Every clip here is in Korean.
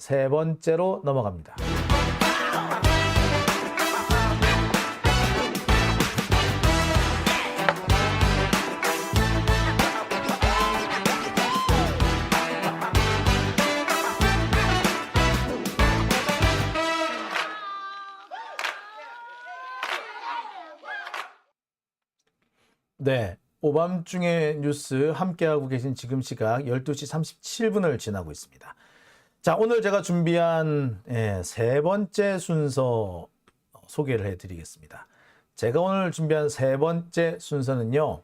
세 번째로 넘어갑니다. 네, 오밤중의 뉴스 함께하고 계신 지금 시각 12시 37분을 지나고 있습니다. 자, 오늘 제가 준비한 세 번째 순서 소개를 해드리겠습니다. 제가 오늘 준비한 세 번째 순서는요,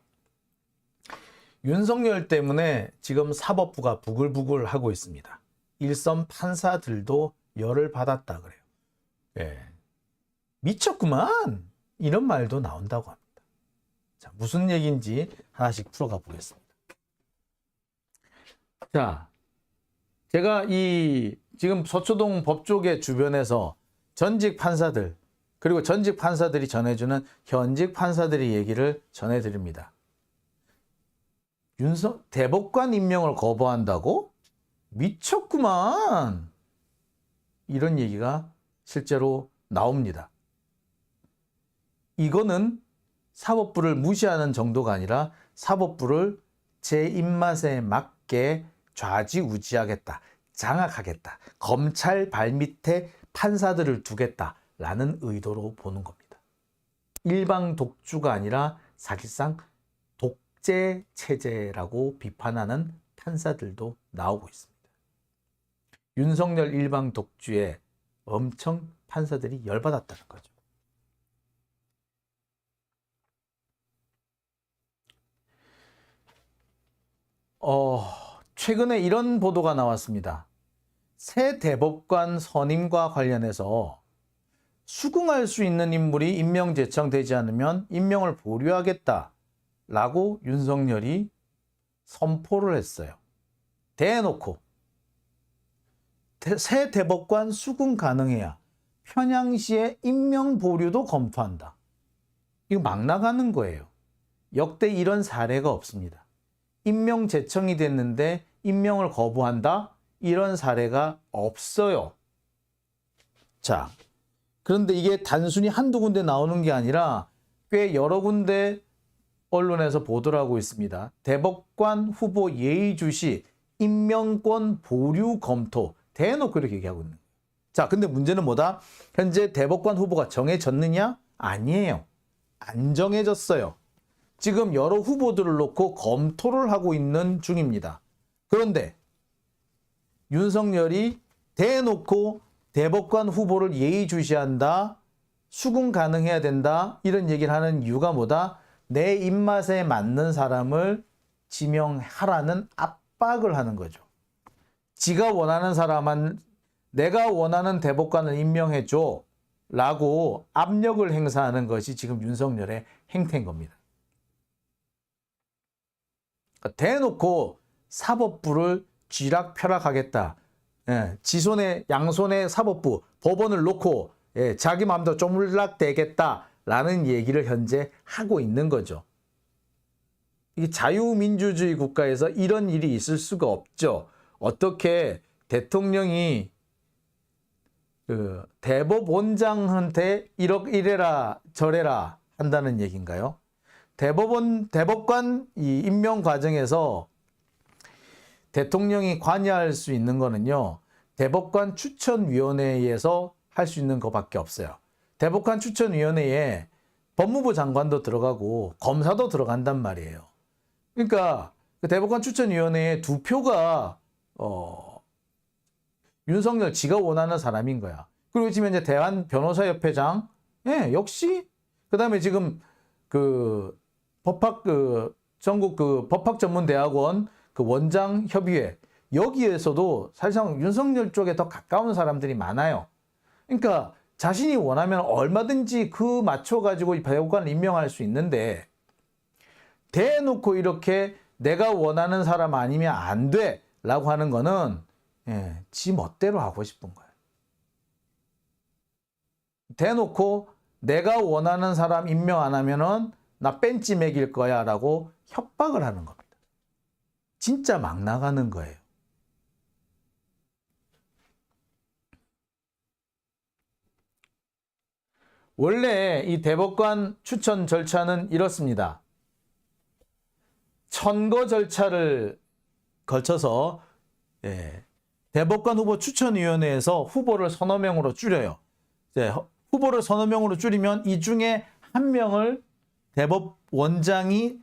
윤석열 때문에 지금 사법부가 부글부글 하고 있습니다. 일선 판사들도 열을 받았다 그래요. 미쳤구만, 이런 말도 나온다고 합니다. 자, 무슨 얘기인지 하나씩 풀어가 보겠습니다. 자, 제가 지금 서초동 법조계 주변에서 전직 판사들, 그리고 전직 판사들이 전해주는 현직 판사들의 얘기를 전해드립니다. 대법관 임명을 거부한다고? 미쳤구만! 이런 얘기가 실제로 나옵니다. 이거는 사법부를 무시하는 정도가 아니라 사법부를 제 입맛에 맞게 좌지우지하겠다, 장악하겠다, 검찰 발밑에 판사들을 두겠다라는 의도로 보는 겁니다. 일방 독주가 아니라 사실상 독재 체제라고 비판하는 판사들도 나오고 있습니다. 윤석열 일방 독주에 엄청 판사들이 열받았다는 거죠. 최근에 이런 보도가 나왔습니다. 새 대법관 선임과 관련해서 수긍할 수 있는 인물이 임명 제청되지 않으면 임명을 보류하겠다라고 윤석열이 선포를 했어요. 대놓고 새 대법관 수긍 가능해야 평양시의 임명 보류도 검토한다. 이거 막 나가는 거예요. 역대 이런 사례가 없습니다. 임명 제청이 됐는데 임명을 거부한다? 이런 사례가 없어요. 자, 그런데 이게 단순히 한두 군데 나오는 게 아니라 꽤 여러 군데 언론에서 보도를 하고 있습니다. 대법관 후보 예의주시 임명권 보류 검토, 대놓고 이렇게 얘기하고 있는 거예요. 자, 근데 문제는 뭐다? 현재 대법관 후보가 정해졌느냐? 아니에요. 안 정해졌어요. 지금 여러 후보들을 놓고 검토를 하고 있는 중입니다. 그런데 윤석열이 대놓고 대법관 후보를 예의주시한다, 수긍 가능해야 된다, 이런 얘기를 하는 이유가 뭐다? 내 입맛에 맞는 사람을 지명하라는 압박을 하는 거죠. 지가 원하는 사람은 내가 원하는 대법관을 임명해줘 라고 압력을 행사하는 것이 지금 윤석열의 행태인 겁니다. 대놓고 사법부를 쥐락펴락하겠다. 지손에 양손에 사법부, 법원을 놓고 자기 마음대로 쪼물락대겠다라는 얘기를 현재 하고 있는 거죠. 이게 자유민주주의 국가에서 이런 일이 있을 수가 없죠. 어떻게 대통령이 대법원장한테 이래라 저래라 한다는 얘기인가요? 대법관 이 임명 과정에서 대통령이 관여할 수 있는 거는요, 대법관 추천위원회에서 할 수 있는 것밖에 없어요. 대법관 추천위원회에 법무부 장관도 들어가고 검사도 들어간단 말이에요. 그러니까 그 대법관 추천위원회에 두 표가 윤석열 지가 원하는 사람인 거야. 그리고 지금 이제 대한변호사협회장, 역시 그다음에 지금 전국 법학전문대학원 원장협의회, 여기에서도 사실상 윤석열 쪽에 더 가까운 사람들이 많아요. 그러니까 자신이 원하면 얼마든지 그 맞춰가지고 대법관을 임명할 수 있는데, 대놓고 이렇게 내가 원하는 사람 아니면 안 돼 라고 하는 거는 지 멋대로 하고 싶은 거예요. 대놓고 내가 원하는 사람 임명 안 하면은 나 뺀지 매길 거야 라고 협박을 하는 겁니다. 진짜 막 나가는 거예요. 원래 이 대법관 추천 절차는 이렇습니다. 선거 절차를 거쳐서 대법관 후보 추천위원회에서 후보를 서너 명으로 줄여요. 후보를 서너 명으로 줄이면 이 중에 한 명을 대법원장이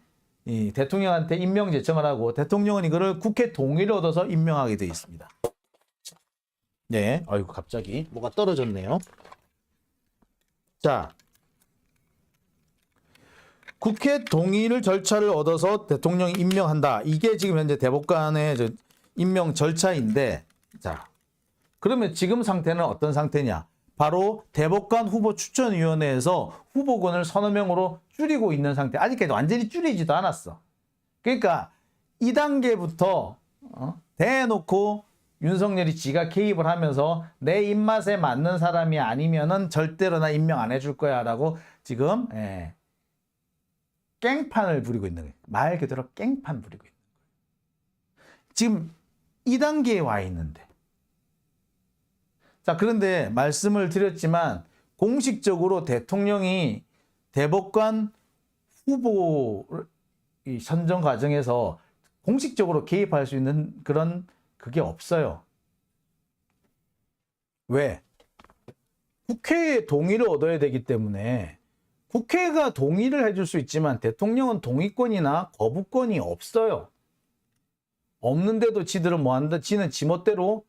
대통령한테 임명 제청을 하고 대통령은 이거를 국회 동의를 얻어서 임명하게 되어 있습니다. 네, 아이고 갑자기 뭐가 떨어졌네요. 자, 국회 동의를 절차를 얻어서 대통령이 임명한다. 이게 지금 현재 대법관의 임명 절차인데, 자, 그러면 지금 상태는 어떤 상태냐? 바로 대법관 후보 추천위원회에서 후보군을 서너 명으로 줄이고 있는 상태. 아직까지 완전히 줄이지도 않았어. 그러니까 2단계부터 대놓고 윤석열이 지가 개입을 하면서 내 입맛에 맞는 사람이 아니면은 절대로 나 임명 안 해줄 거야 라고 지금 깽판을 부리고 있는 거예요. 말 그대로 깽판 부리고 있는 거예요. 지금 2단계에 와 있는데. 자, 그런데 말씀을 드렸지만 공식적으로 대통령이 대법관 후보 선정 과정에서 공식적으로 개입할 수 있는 그런 그게 없어요. 왜? 국회의 동의를 얻어야 되기 때문에 국회가 동의를 해줄 수 있지만 대통령은 동의권이나 거부권이 없어요. 없는데도 지들은 뭐 한다? 지는 지멋대로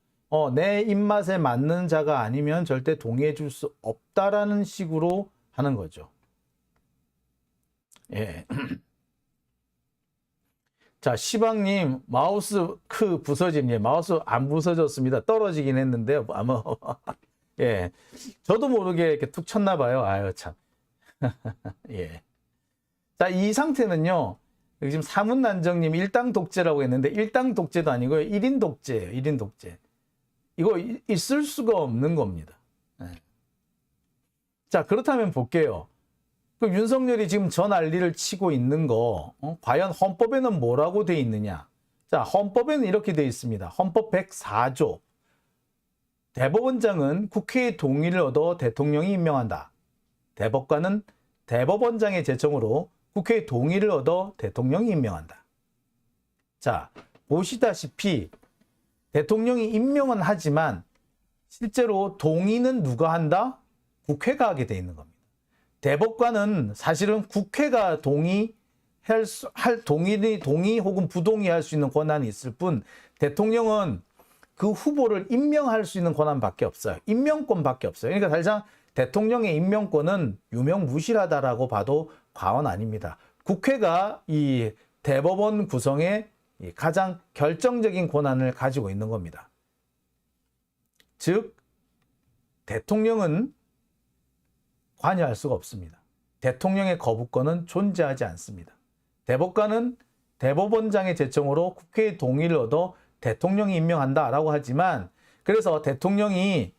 내 입맛에 맞는 자가 아니면 절대 동의해 줄 수 없다라는 식으로 하는 거죠. 예. 자, 시방님, 마우스 부서짐. 예, 마우스 안 부서졌습니다. 떨어지긴 했는데요. 아마, 예. 저도 모르게 이렇게 툭 쳤나 봐요. 아유, 참. 예. 자, 이 상태는요. 여기 지금 사문난정님 일당 독재라고 했는데, 일당 독재도 아니고요. 1인 독재예요. 1인 독재. 이거 있을 수가 없는 겁니다. 예. 자, 그렇다면 볼게요. 그 윤석열이 지금 저 난리를 치고 있는 거 과연 헌법에는 뭐라고 돼 있느냐? 자, 헌법에는 이렇게 돼 있습니다. 헌법 104조. 대법원장은 국회의 동의를 얻어 대통령이 임명한다. 대법관은 대법원장의 제청으로 국회의 동의를 얻어 대통령이 임명한다. 자, 보시다시피 대통령이 임명은 하지만 실제로 동의는 누가 한다? 국회가 하게 돼 있는 겁니다. 대법관은 사실은 국회가 동의 혹은 부동의할 수 있는 권한이 있을 뿐 대통령은 그 후보를 임명할 수 있는 권한밖에 없어요. 임명권밖에 없어요. 그러니까 사실상 대통령의 임명권은 유명무실하다라고 봐도 과언 아닙니다. 국회가 이 대법원 구성에 가장 결정적인 권한을 가지고 있는 겁니다. 즉, 대통령은 관여할 수가 없습니다. 대통령의 거부권은 존재하지 않습니다. 대법관은 대법원장의 제청으로 국회의 동의를 얻어 대통령이 임명한다라고 하지만 그래서 대통령이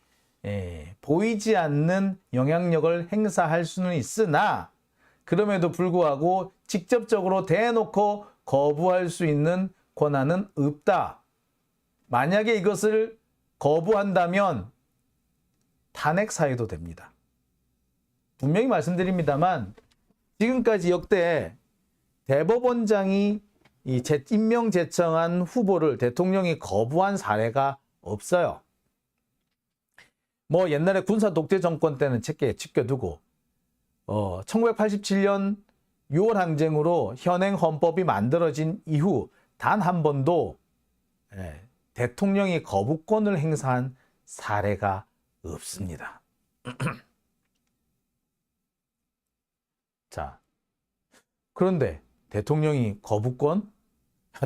보이지 않는 영향력을 행사할 수는 있으나 그럼에도 불구하고 직접적으로 대놓고 거부할 수 있는 권한은 없다. 만약에 이것을 거부한다면 탄핵 사유도 됩니다. 분명히 말씀드립니다만 지금까지 역대 대법원장이 임명 제청한 후보를 대통령이 거부한 사례가 없어요. 뭐 옛날에 군사 독재 정권 때는 지켜두고 1987년 6월 항쟁으로 현행 헌법이 만들어진 이후 단 한 번도 대통령이 거부권을 행사한 사례가 없습니다. 자, 그런데 대통령이 거부권?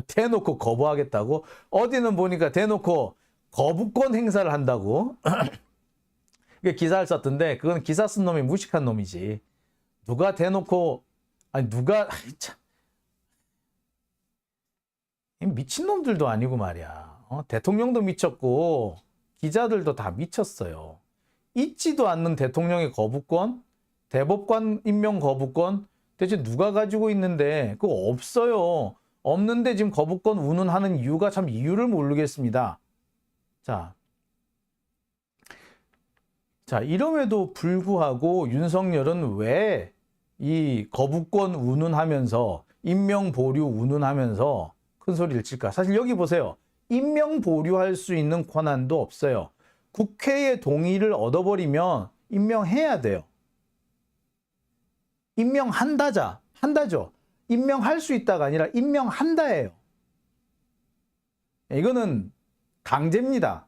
대놓고 거부하겠다고? 어디는 보니까 대놓고 거부권 행사를 한다고? 기사를 썼던데 그건 기사 쓴 놈이 무식한 놈이지. 누가 대놓고 참 미친놈들도 아니고 말이야. 대통령도 미쳤고 기자들도 다 미쳤어요. 있지도 않는 대통령의 거부권? 대법관 임명 거부권? 대체 누가 가지고 있는데 그거 없어요. 없는데 지금 거부권 운운하는 이유가 참 이유를 모르겠습니다. 자, 자, 이럼에도 불구하고 윤석열은 왜 이 거부권 운운하면서 임명 보류 운운하면서 큰 소리를 칠까? 사실 여기 보세요. 임명 보류할 수 있는 권한도 없어요. 국회의 동의를 얻어버리면 임명해야 돼요. 한다죠. 임명할 수 있다가 아니라 임명한다예요. 이거는 강제입니다.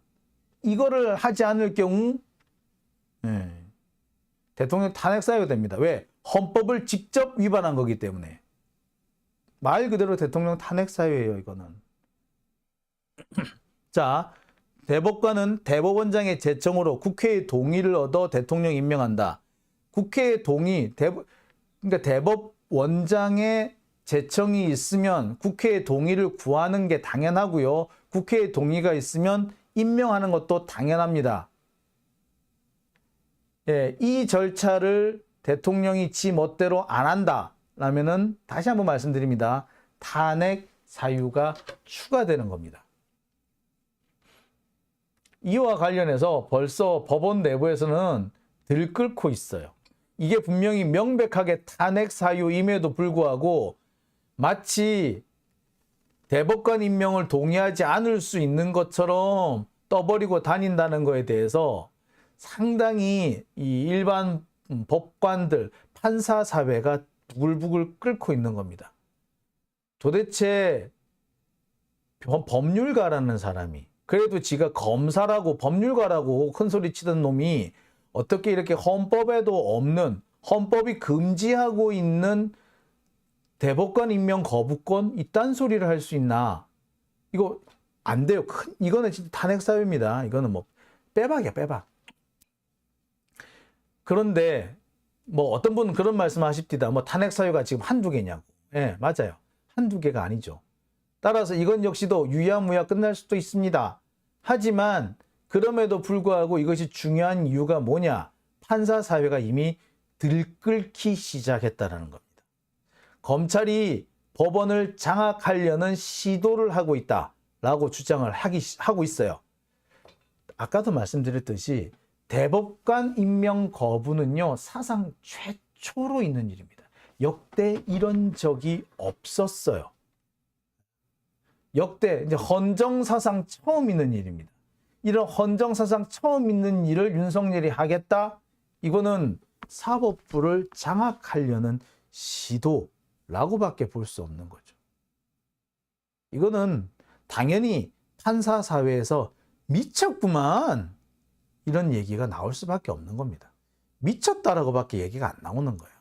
이거를 하지 않을 경우 대통령 탄핵 사유가 됩니다. 왜? 헌법을 직접 위반한 거기 때문에. 말 그대로 대통령 탄핵 사유예요, 이거는. 자, 대법관은 대법원장의 제청으로 국회의 동의를 얻어 대통령 임명한다. 국회의 동의, 그러니까 대법원장의 제청이 있으면 국회의 동의를 구하는 게 당연하고요. 국회의 동의가 있으면 임명하는 것도 당연합니다. 예, 이 절차를 대통령이 지 멋대로 안 한다라면은 다시 한번 말씀드립니다. 탄핵 사유가 추가되는 겁니다. 이와 관련해서 벌써 법원 내부에서는 들끓고 있어요. 이게 분명히 명백하게 탄핵 사유임에도 불구하고 마치 대법관 임명을 동의하지 않을 수 있는 것처럼 떠버리고 다닌다는 거에 대해서 상당히 이 일반 법관들, 판사 사회가 부글부글 끓고 있는 겁니다. 도대체 법률가라는 사람이, 그래도 지가 검사라고 법률가라고 큰소리 치던 놈이 어떻게 이렇게 헌법에도 없는, 헌법이 금지하고 있는 대법관 임명 거부권 이딴 소리를 할 수 있나? 이거 안 돼요. 이거는 진짜 탄핵 사유입니다. 이거는 뭐 빼박이야, 빼박. 그런데 뭐 어떤 분은 그런 말씀 하십니다. 뭐 탄핵 사유가 지금 한두 개냐고. 예, 맞아요. 한두 개가 아니죠. 따라서 이건 역시도 유야무야 끝날 수도 있습니다. 하지만 그럼에도 불구하고 이것이 중요한 이유가 뭐냐? 판사 사회가 이미 들끓기 시작했다는 겁니다. 검찰이 법원을 장악하려는 시도를 하고 있다라고 주장을 하고 있어요. 아까도 말씀드렸듯이 대법관 임명 거부는요, 사상 최초로 있는 일입니다. 역대 이런 적이 없었어요. 역대 이제 헌정사상 처음 있는 일입니다. 이런 헌정사상 처음 있는 일을 윤석열이 하겠다? 이거는 사법부를 장악하려는 시도라고밖에 볼 수 없는 거죠. 이거는 당연히 판사 사회에서 미쳤구만 이런 얘기가 나올 수밖에 없는 겁니다. 미쳤다라고밖에 얘기가 안 나오는 거예요.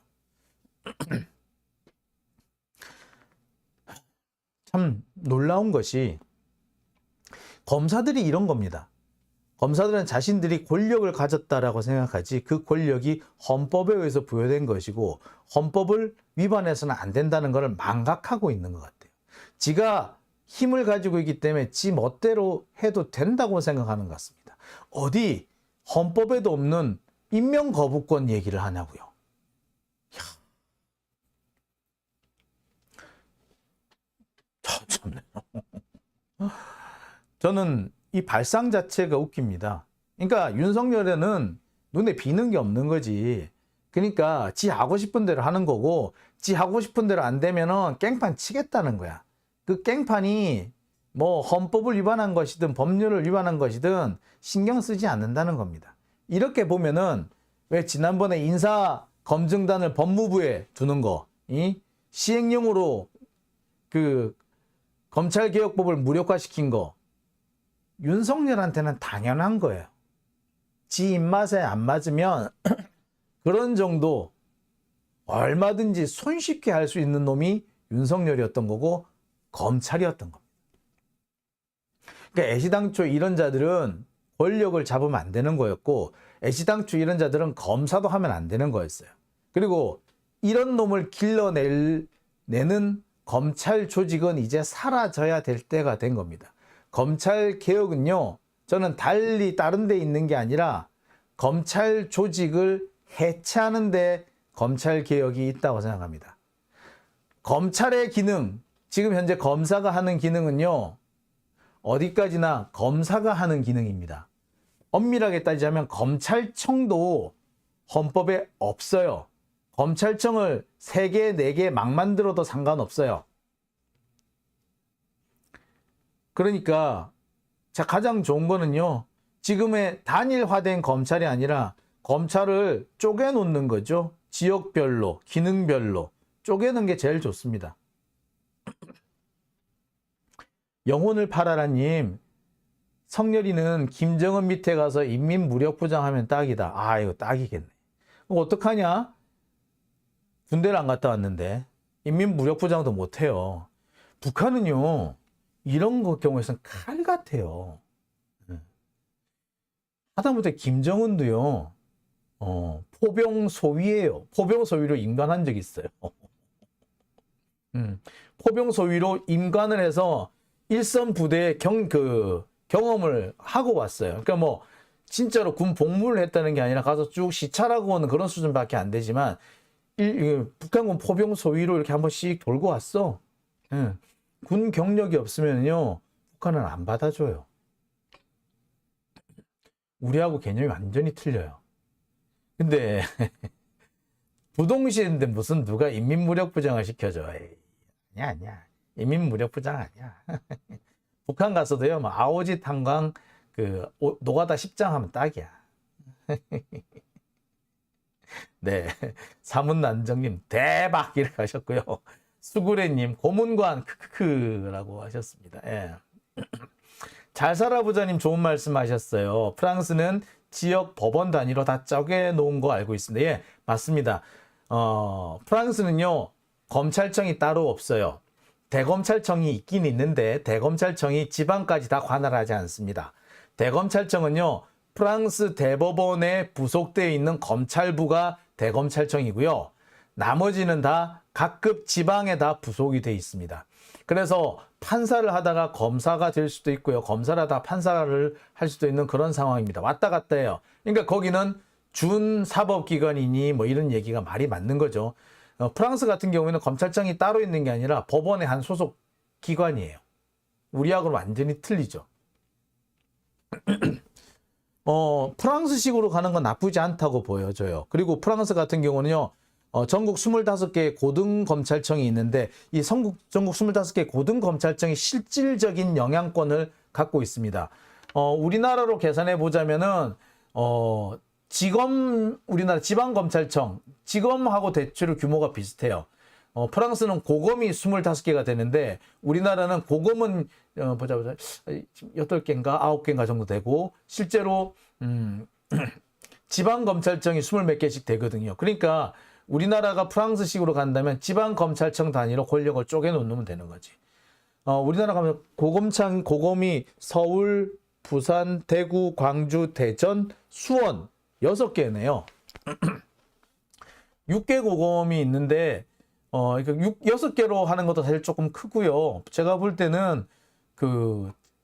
참 놀라운 것이 검사들이 이런 겁니다. 검사들은 자신들이 권력을 가졌다라고 생각하지 그 권력이 헌법에 의해서 부여된 것이고 헌법을 위반해서는 안 된다는 것을 망각하고 있는 것 같아요. 지가 힘을 가지고 있기 때문에 지 멋대로 해도 된다고 생각하는 것 같습니다. 어디 헌법에도 없는 임명 거부권 얘기를 하냐고요. 참네. 저는 이 발상 자체가 웃깁니다. 그러니까 윤석열에는 눈에 비는 게 없는 거지. 그러니까 지 하고 싶은 대로 하는 거고 지 하고 싶은 대로 안 되면은 깽판 치겠다는 거야. 그 깽판이 뭐 헌법을 위반한 것이든 법률을 위반한 것이든 신경 쓰지 않는다는 겁니다. 이렇게 보면은 왜 지난번에 인사검증단을 법무부에 두는 거, 시행령으로 그 검찰개혁법을 무력화시킨 거, 윤석열한테는 당연한 거예요. 지 입맛에 안 맞으면 그런 정도 얼마든지 손쉽게 할 수 있는 놈이 윤석열이었던 거고 검찰이었던 겁니다. 그러니까 애시당초 이런 자들은 권력을 잡으면 안 되는 거였고 애시당초 이런 자들은 검사도 하면 안 되는 거였어요. 그리고 이런 놈을 길러내는 검찰 조직은 이제 사라져야 될 때가 된 겁니다. 검찰 개혁은요, 저는 달리 다른 데 있는 게 아니라 검찰 조직을 해체하는 데 검찰 개혁이 있다고 생각합니다. 검찰의 기능, 지금 현재 검사가 하는 기능은요, 어디까지나 검사가 하는 기능입니다. 엄밀하게 따지자면 검찰청도 헌법에 없어요. 검찰청을 3개, 4개 막 만들어도 상관없어요. 그러니까 자, 가장 좋은 거는요. 지금의 단일화된 검찰이 아니라 검찰을 쪼개놓는 거죠. 지역별로, 기능별로 쪼개는 게 제일 좋습니다. 영혼을 팔아라님, 성렬이는 김정은 밑에 가서 인민무력부장하면 딱이다. 아, 이거 딱이겠네. 어떡하냐? 군대를 안 갔다 왔는데 인민무력부장도 못해요. 북한은요, 이런 것 경우에선 칼 같아요. 하다못해 김정은도요, 포병소위예요. 포병소위로 임관한 적이 있어요. 포병소위로 임관을 해서 일선 부대의 경험을 하고 왔어요. 그러니까 뭐 진짜로 군 복무를 했다는 게 아니라 가서 쭉 시찰하고 오는 그런 수준밖에 안 되지만 북한군 포병소위로 이렇게 한 번씩 돌고 왔어. 군 경력이 없으면요, 북한은 안 받아줘요. 우리하고 개념이 완전히 틀려요. 근데 부동시인데 무슨 누가 인민무력부장을 시켜줘? 에이, 아니야. 인민무력부장 아니야. 북한 가서도요, 뭐 아오지 탄광 노가다 10장 하면 딱이야. 네, 사문난정님 대박 이렇게 하셨고요. 수구레님 고문관 크크크라고 하셨습니다. 예. 잘 살아보자님 좋은 말씀 하셨어요. 프랑스는 지역 법원 단위로 다 쪼개 놓은 거 알고 있습니다. 예, 맞습니다. 프랑스는요, 검찰청이 따로 없어요. 대검찰청이 있긴 있는데 대검찰청이 지방까지 다 관할하지 않습니다. 대검찰청은요, 프랑스 대법원에 부속되어 있는 검찰부가 대검찰청이고요. 나머지는 다 각급 지방에 다 부속이 되어 있습니다. 그래서 판사를 하다가 검사가 될 수도 있고요. 검사를 하다가 판사를 할 수도 있는 그런 상황입니다. 왔다 갔다 해요. 그러니까 거기는 준사법기관이니 뭐 이런 얘기가 말이 맞는 거죠. 프랑스 같은 경우에는 검찰청이 따로 있는 게 아니라 법원의 한 소속 기관이에요. 우리하고는 완전히 틀리죠. 프랑스식으로 가는 건 나쁘지 않다고 보여져요. 그리고 프랑스 같은 경우는요, 전국 25개의 고등검찰청이 있는데 이 전국 25개 고등검찰청이 실질적인 영향권을 갖고 있습니다. 우리나라로 계산해 보자면은 우리나라 지방검찰청, 지검하고 대체로 규모가 비슷해요. 프랑스는 고검이 25개가 되는데 우리나라는 고검은 보자 8개인가 9개인가 정도 되고 실제로 지방검찰청이 20몇 개씩 되거든요. 그러니까 우리나라가 프랑스식으로 간다면 지방검찰청 단위로 권력을 쪼개놓으면 되는 거지. 우리나라 가면 고검이 서울, 부산, 대구, 광주, 대전, 수원 6개네요. 6개 고검이 있는데 6개로 하는 것도 사실 조금 크고요. 제가 볼 때는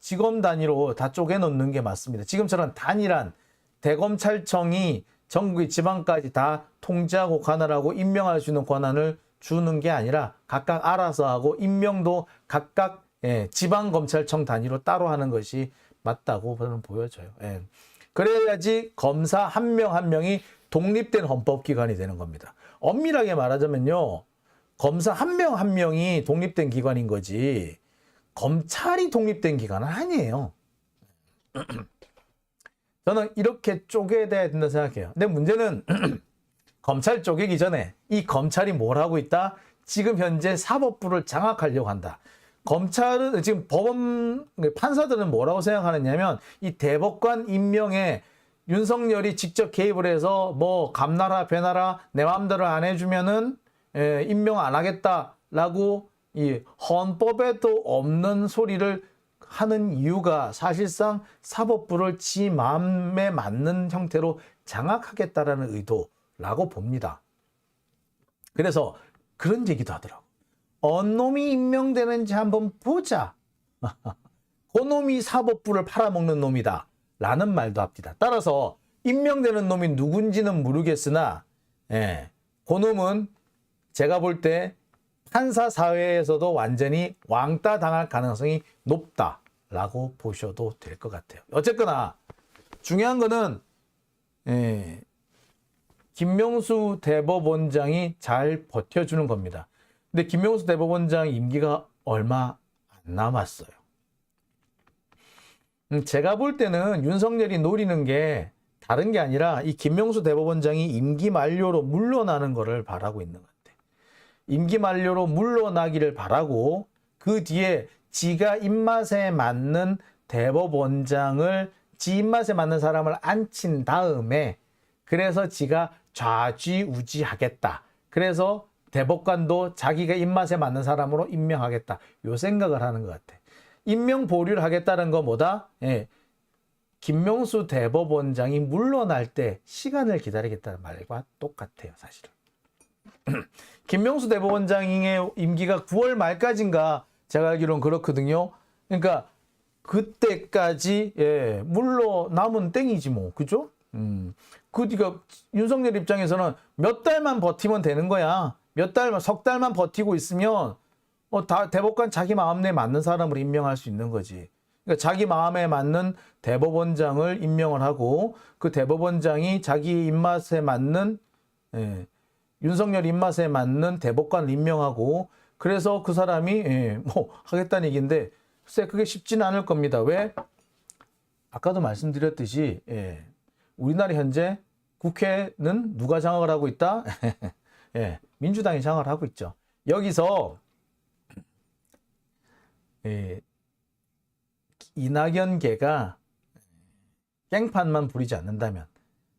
지검 단위로 다 쪼개놓는 게 맞습니다. 지금처럼 단일한 대검찰청이 전국의 지방까지 다 통제하고 관할하고 임명할 수 있는 권한을 주는 게 아니라 각각 알아서 하고 임명도 각각 지방검찰청 단위로 따로 하는 것이 맞다고 저는 보여져요. 그래야지 검사 한 명 한 명이 독립된 헌법기관이 되는 겁니다. 엄밀하게 말하자면요, 검사 한 명 한 명이 독립된 기관인 거지 검찰이 독립된 기관은 아니에요. 저는 이렇게 쪼개야 된다 생각해요. 근데 문제는 검찰 쪼개기 전에 이 검찰이 뭘 하고 있다? 지금 현재 사법부를 장악하려고 한다. 검찰은 지금 판사들은 뭐라고 생각하느냐면 이 대법관 임명에 윤석열이 직접 개입을 해서 뭐 감나라 배나라 내 마음대로 안 해주면은 임명 안 하겠다라고 이 헌법에도 없는 소리를 하는 이유가 사실상 사법부를 지 마음에 맞는 형태로 장악하겠다라는 의도라고 봅니다. 그래서 그런 얘기도 하더라고. 놈이 임명되는지 한번 보자. 그 놈이 사법부를 팔아먹는 놈이다 라는 말도 합니다. 따라서 임명되는 놈이 누군지는 모르겠으나 그 놈은 제가 볼 때 판사 사회에서도 완전히 왕따 당할 가능성이 높다라고 보셔도 될 것 같아요. 어쨌거나 중요한 거는 김명수 대법원장이 잘 버텨주는 겁니다. 근데 김명수 대법원장 임기가 얼마 안 남았어요. 제가 볼 때는 윤석열이 노리는 게 다른 게 아니라 이 김명수 대법원장이 임기 만료로 물러나는 거를 바라고 있는 것 같아요. 임기 만료로 물러나기를 바라고 그 뒤에 지가 입맛에 맞는 대법원장을 지 입맛에 맞는 사람을 앉힌 다음에 그래서 지가 좌지우지하겠다. 그래서 대법관도 자기가 입맛에 맞는 사람으로 임명하겠다. 요 생각을 하는 것 같아. 임명 보류를 하겠다는 거 뭐다? 김명수 대법원장이 물러날 때 시간을 기다리겠다는 말과 똑같아요, 사실은. 김명수 대법원장의 임기가 9월 말까지인가 제가 알기로는 그렇거든요. 그러니까 그때까지 물러남은 땡이지 뭐, 그죠? 그러니까 윤석열 입장에서는 몇 달만 버티면 되는 거야. 몇 달만, 석 달만 버티고 있으면 다 대법관 자기 마음에 맞는 사람을 임명할 수 있는 거지. 그러니까 자기 마음에 맞는 대법원장을 임명을 하고 그 대법원장이 자기 입맛에 맞는 윤석열 입맛에 맞는 대법관을 임명하고 그래서 그 사람이 뭐 하겠다는 얘기인데 글쎄 그게 쉽지는 않을 겁니다. 왜? 아까도 말씀드렸듯이 우리나라 현재 국회는 누가 장악을 하고 있다? 민주당이 장악을 하고 있죠. 여기서 이낙연계가 깽판만 부리지 않는다면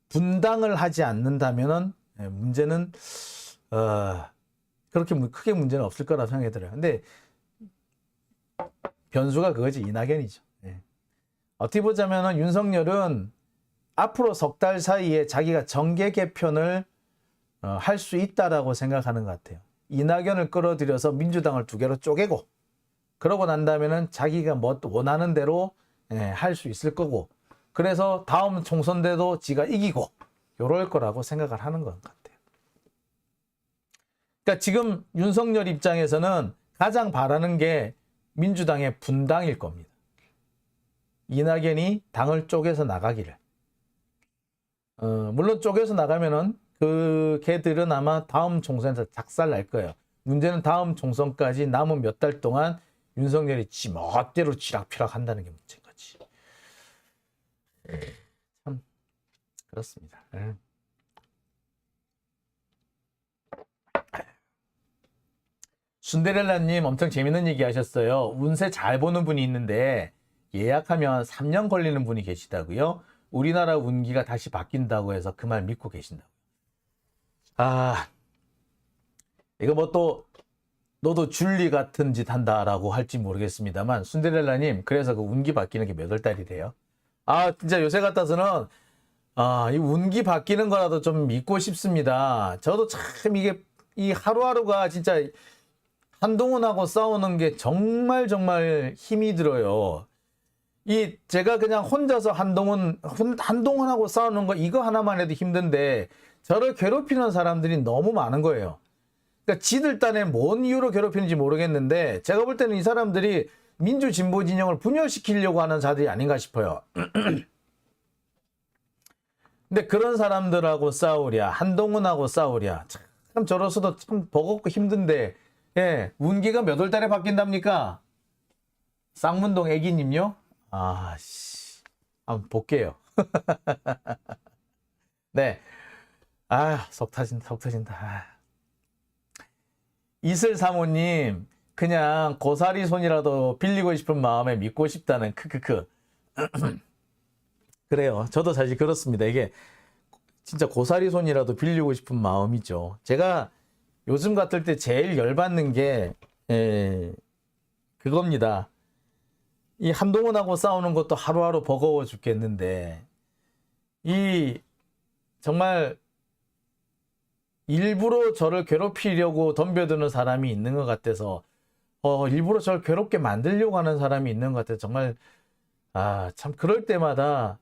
분당을 하지 않는다면 문제는 그렇게 크게 문제는 없을 거라 생각이 들어요. 근데 변수가 그거지, 이낙연이죠. 어떻게 보자면 윤석열은 앞으로 석 달 사이에 자기가 정계 개편을 할 수 있다라고 생각하는 것 같아요. 이낙연을 끌어들여서 민주당을 두 개로 쪼개고 그러고 난 다음에는 자기가 뭐 원하는 대로 할 수 있을 거고 그래서 다음 총선 때도 지가 이기고 이럴 거라고 생각을 하는 것 같아요. 그러니까 지금 윤석열 입장에서는 가장 바라는 게 민주당의 분당일 겁니다. 이낙연이 당을 쪼개서 나가기를. 물론 쪼개서 나가면은 그 걔들은 아마 다음 총선에서 작살 날 거예요. 문제는 다음 총선까지 남은 몇 달 동안 윤석열이 지 멋대로 쥐락펴락 한다는 게 문제인 거지. 참 그렇습니다. 순데렐라님 엄청 재밌는 얘기 하셨어요. 운세 잘 보는 분이 있는데 예약하면 3년 걸리는 분이 계시다고요. 우리나라 운기가 다시 바뀐다고 해서 그 말 믿고 계신다고. 이거 뭐 또 너도 줄리 같은 짓 한다라고 할지 모르겠습니다만 순데렐라님 그래서 그 운기 바뀌는 게 몇 월 달이래요? 진짜 요새 같아서는 이 운기 바뀌는 거라도 좀 믿고 싶습니다. 저도 참 이게 이 하루하루가 진짜 한동훈하고 싸우는 게 정말 힘이 들어요. 제가 그냥 혼자서 한동훈하고 싸우는 거 이거 하나만 해도 힘든데 저를 괴롭히는 사람들이 너무 많은 거예요. 그러니까 지들 딴에 뭔 이유로 괴롭히는지 모르겠는데 제가 볼 때는 이 사람들이 민주진보 진영을 분열시키려고 하는 자들이 아닌가 싶어요. 근데 그런 사람들하고 싸우랴, 한동훈하고 싸우랴, 참 저로서도 참 버겁고 힘든데 운기가 몇 월 달에 바뀐답니까? 쌍문동 애기님요? 한번 볼게요. 네. 속 터진다. 이슬사모님, 그냥 고사리 손이라도 빌리고 싶은 마음에 믿고 싶다는 크크크. 그래요. 저도 사실 그렇습니다. 이게 진짜 고사리 손이라도 빌리고 싶은 마음이죠. 제가 요즘 같을 때 제일 열받는 게 그겁니다. 이 한동훈하고 싸우는 것도 하루하루 버거워 죽겠는데 정말 일부러 저를 괴롭히려고 덤벼드는 사람이 있는 것 같아서 일부러 저를 괴롭게 만들려고 하는 사람이 있는 것 같아서 정말 참 그럴 때마다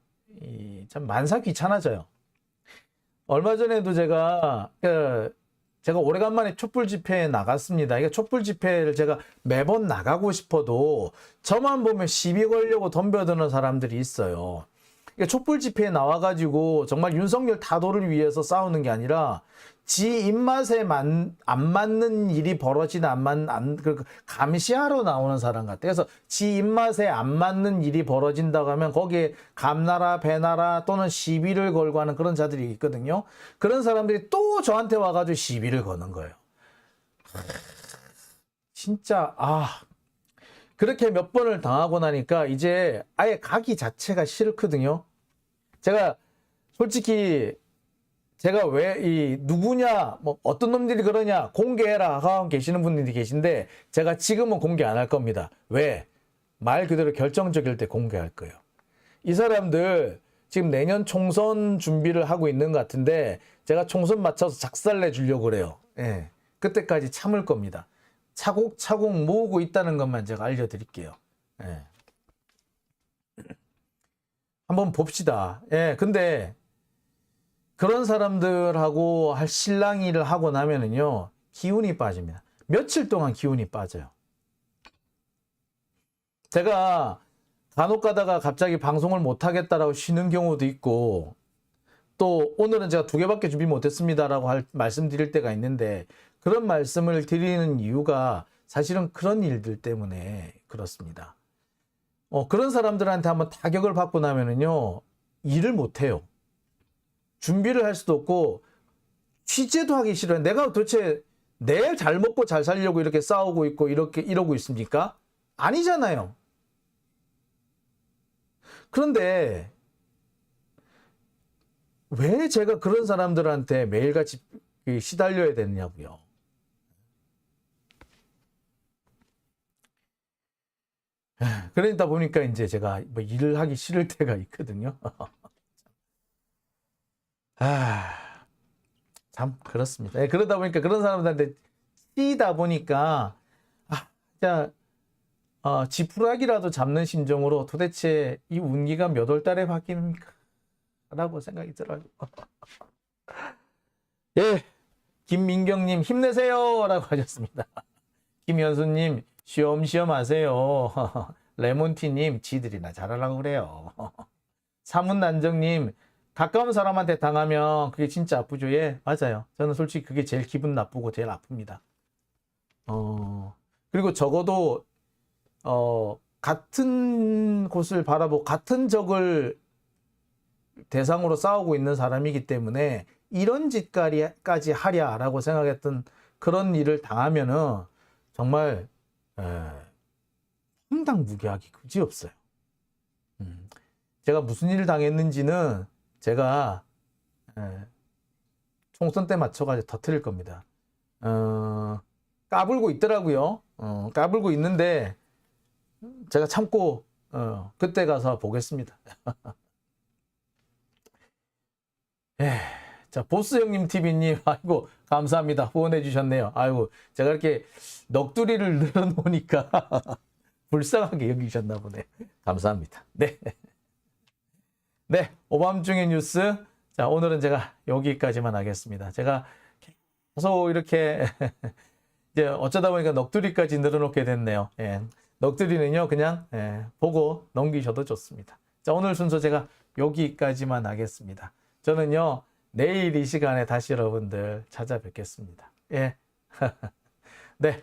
참 만사 귀찮아져요. 얼마 전에도 제가 오래간만에 촛불 집회에 나갔습니다. 이게 촛불 집회를 제가 매번 나가고 싶어도 저만 보면 시비 걸려고 덤벼드는 사람들이 있어요. 그러니까 촛불 집회에 나와가지고 정말 윤석열 타도를 위해서 싸우는 게 아니라 지 입맛에 안 맞는 일이 벌어지나 감시하러 나오는 사람 같아요. 그래서 지 입맛에 안 맞는 일이 벌어진다고 하면 거기에 감나라, 배나라 또는 시비를 걸고 하는 그런 자들이 있거든요. 그런 사람들이 또 저한테 와가지고 시비를 거는 거예요. 진짜 그렇게 몇 번을 당하고 나니까 이제 아예 가기 자체가 싫거든요. 제가 솔직히 제가 왜 누구냐 뭐 어떤 놈들이 그러냐 공개해라 하고 계시는 분들이 계신데 제가 지금은 공개 안 할 겁니다. 왜? 말 그대로 결정적일 때 공개할 거예요. 이 사람들 지금 내년 총선 준비를 하고 있는 것 같은데 제가 총선 맞춰서 작살내 주려고 그래요. 예. 그때까지 참을 겁니다. 차곡차곡 모으고 있다는 것만 제가 알려드릴게요. 예. 한번 봅시다. 예. 근데 그런 사람들하고 실랑이를 하고 나면은요, 기운이 빠집니다. 며칠 동안 기운이 빠져요. 제가 간혹 가다가 갑자기 방송을 못 하겠다라고 쉬는 경우도 있고, 또 오늘은 제가 2개밖에 준비 못했습니다라고 말씀드릴 때가 있는데, 그런 말씀을 드리는 이유가 사실은 그런 일들 때문에 그렇습니다. 그런 사람들한테 한번 타격을 받고 나면은요, 일을 못 해요. 준비를 할 수도 없고 취재도 하기 싫어요. 내가 도대체 내일 잘 먹고 잘 살려고 이렇게 싸우고 있고 이러고 있습니까? 아니잖아요. 그런데 왜 제가 그런 사람들한테 매일같이 시달려야 되느냐고요. 그러다 보니까 이제 제가 뭐 일을 하기 싫을 때가 있거든요. 참 그렇습니다. 예, 그러다 보니까 그런 사람들한테 뛰다 보니까 진짜 지푸라기라도 잡는 심정으로 도대체 이 운기가 몇 월 달에 바뀝니까? 라고 생각이 들어요. 예, 김민경님 힘내세요 라고 하셨습니다. 김현수님 쉬엄쉬엄 하세요. 레몬티님 지들이나 잘하려고 그래요. 사문난정님 가까운 사람한테 당하면 그게 진짜 아프죠. 예, 맞아요. 저는 솔직히 그게 제일 기분 나쁘고 제일 아픕니다. 그리고 적어도 같은 곳을 바라보고 같은 적을 대상으로 싸우고 있는 사람이기 때문에 이런 짓까지 하랴라고 생각했던 그런 일을 당하면은 정말 황당무계하기 그지없어요. 제가 무슨 일을 당했는지는 제가 총선 때 맞춰가지고 터뜨릴 겁니다. 까불고 있더라고요. 까불고 있는데 제가 참고 그때 가서 보겠습니다. 자, 보스 형님 TV님, 아이고 감사합니다. 후원해 주셨네요. 아이고 제가 이렇게 넋두리를 늘어놓으니까 불쌍하게 여기셨나 보네. 감사합니다. 네. 네, 오밤중의 뉴스. 자, 오늘은 제가 여기까지만 하겠습니다. 제가 계속 이렇게 이제 어쩌다 보니까 넋두리까지 늘어놓게 됐네요. 예, 넋두리는요 그냥 보고 넘기셔도 좋습니다. 자, 오늘 순서 제가 여기까지만 하겠습니다. 저는요 내일 이 시간에 다시 여러분들 찾아뵙겠습니다. 예, 네.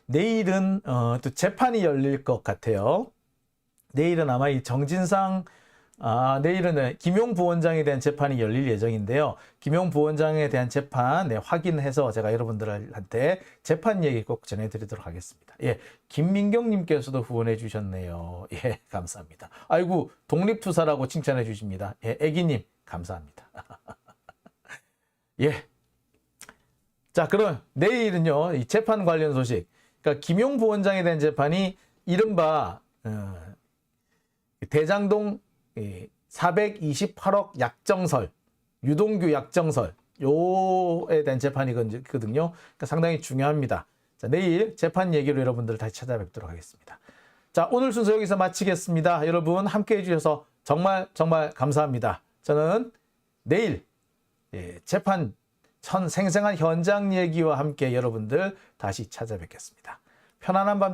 내일은 또 재판이 열릴 것 같아요. 내일은 아마 이 정진상, 내일은 김용 부원장에 대한 재판이 열릴 예정인데요. 김용 부원장에 대한 재판 확인해서 제가 여러분들한테 재판 얘기 꼭 전해드리도록 하겠습니다. 예, 김민경님께서도 후원해 주셨네요. 예, 감사합니다. 아이고, 독립투사라고 칭찬해 주십니다. 예, 애기님, 감사합니다. 예. 자, 그럼 내일은요, 이 재판 관련 소식. 그러니까 김용 부원장에 대한 재판이 이른바, 대장동 428억 약정설, 유동규 약정설, 요에 대한 재판이거든요. 그러니까 상당히 중요합니다. 자, 내일 재판 얘기로 여러분들 다시 찾아뵙도록 하겠습니다. 자, 오늘 순서 여기서 마치겠습니다. 여러분 함께 해주셔서 정말 감사합니다. 저는 내일 재판 생생한 현장 얘기와 함께 여러분들 다시 찾아뵙겠습니다. 편안한 밤